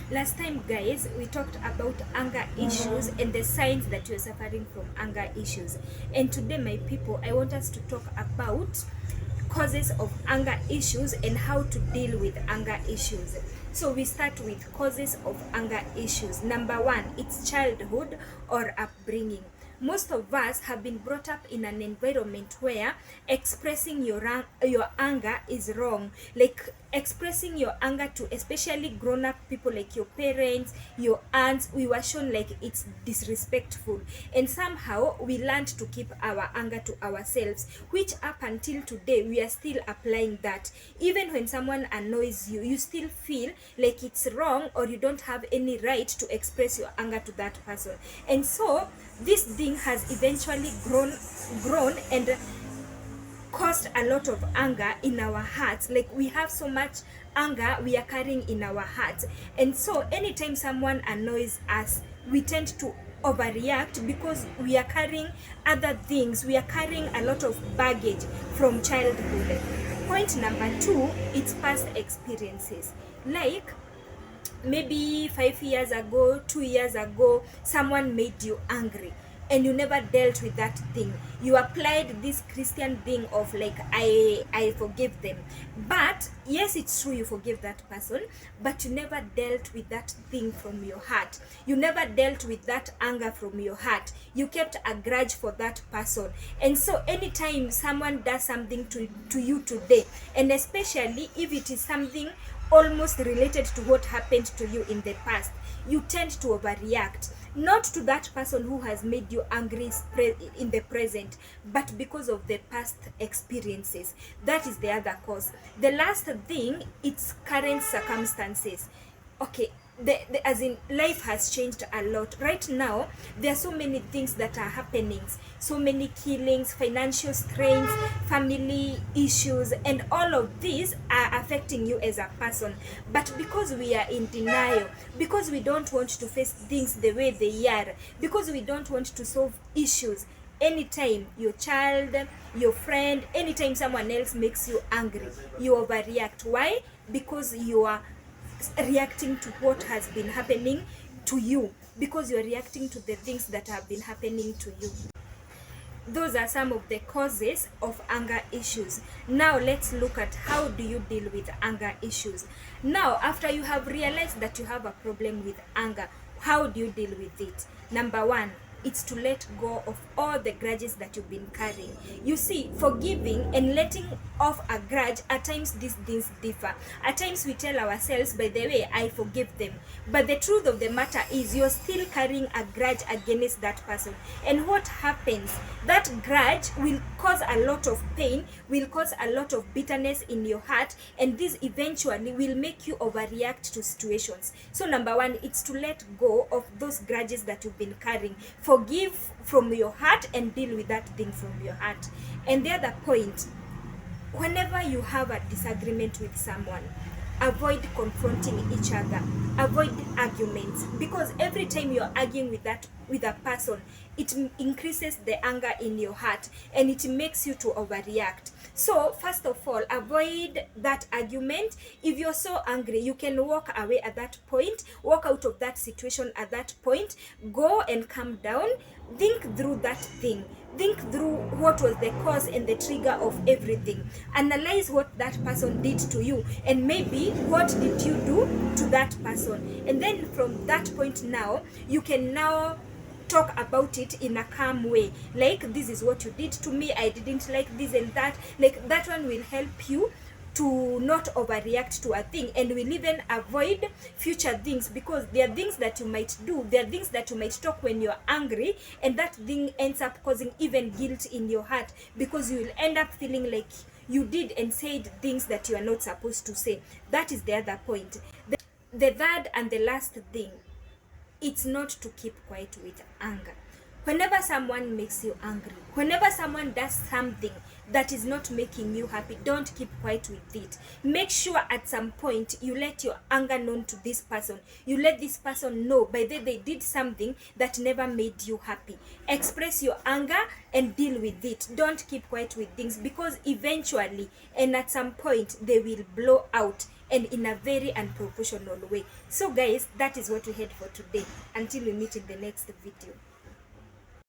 Last time, guys, we talked about anger issues and the signs that you're suffering from anger issues. And today, my people, I want us to talk about causes of anger issues and how to deal with anger issues. So we start with causes of anger issues. Number one, it's childhood or upbringing. Most of us have been brought up in an environment where expressing your anger is wrong. Like expressing your anger to especially grown up people like your parents, your aunts, we were shown like it's disrespectful. And somehow we learned to keep our anger to ourselves, which up until today we are still applying that. Even when someone annoys you, you still feel like it's wrong or you don't have any right to express your anger to that person. And so this thing has eventually grown and caused a lot of anger in our hearts. Like we have so much anger we are carrying in our hearts, and so anytime someone annoys us, we tend to overreact because we are carrying other things. We are carrying a lot of baggage from childhood. Point number two, it's past experiences. Like maybe 5 years ago, 2 years ago, someone made you angry and you never dealt with that thing. You applied this Christian thing of like, I forgive them. But yes, it's true, you forgive that person, but you never dealt with that thing from your heart. You never dealt with that anger from your heart. You kept a grudge for that person. And so anytime someone does something to you today, and especially if it is something almost related to what happened to you in the past, you tend to overreact, not to that person who has made you angry in the present, but because of the past experiences. That is the other cause. The last thing, it's current circumstances. Okay, as in life has changed a lot right now. There are so many things that are happening, so many killings, financial strains, family issues, and all of these are affecting you as a person. But because we are in denial, because we don't want to face things the way they are, because we don't want to solve issues, anytime your child, your friend, anytime someone else makes you angry, you overreact. Why? Because you are reacting to what has been happening to you, because you're reacting to the things that have been happening to you. Those are some of the causes of anger issues. Now let's look at how do you deal with anger issues. Now, after you have realized that you have a problem with anger, how do you deal with it? Number one, it's to let go of all the grudges that you've been carrying. You see, forgiving and letting off a grudge, at times these things differ. At times we tell ourselves, by the way, I forgive them. But the truth of the matter is you're still carrying a grudge against that person. And what happens? That grudge will cause a lot of pain, will cause a lot of bitterness in your heart, and this eventually will make you overreact to situations. So number one, it's to let go of those grudges that you've been carrying. Forgive from your heart and deal with that thing from your heart. And the other point, whenever you have a disagreement with someone, avoid confronting each other, avoid arguments, because every time you're arguing with a person, it increases the anger in your heart and it makes you to overreact. So first of all, avoid that argument. If you're so angry, you can walk away at that point, walk out of that situation at that point, go and calm down, think through that thing, think through what was the cause and the trigger of everything, analyze what that person did to you, and maybe what did you do to that person. And then from that point, now you can now talk about it in a calm way, like, this is what you did to me, I didn't like this and that. Like, that one will help you to not overreact to a thing, and will even avoid future things, because there are things that you might do, there are things that you might talk when you're angry, and that thing ends up causing even guilt in your heart, because you will end up feeling like you did and said things that you are not supposed to say. That is the other point. The third and the last thing, it's not to keep quiet with anger. Whenever someone makes you angry, whenever someone does something that is not making you happy, don't keep quiet with it. Make sure at some point you let your anger known to this person. You let this person know by the they did something that never made you happy. Express your anger and deal with it. Don't keep quiet with things, because eventually and at some point they will blow out and in a very unproportional way. So guys, that is what we had for today. Until we meet in the next video.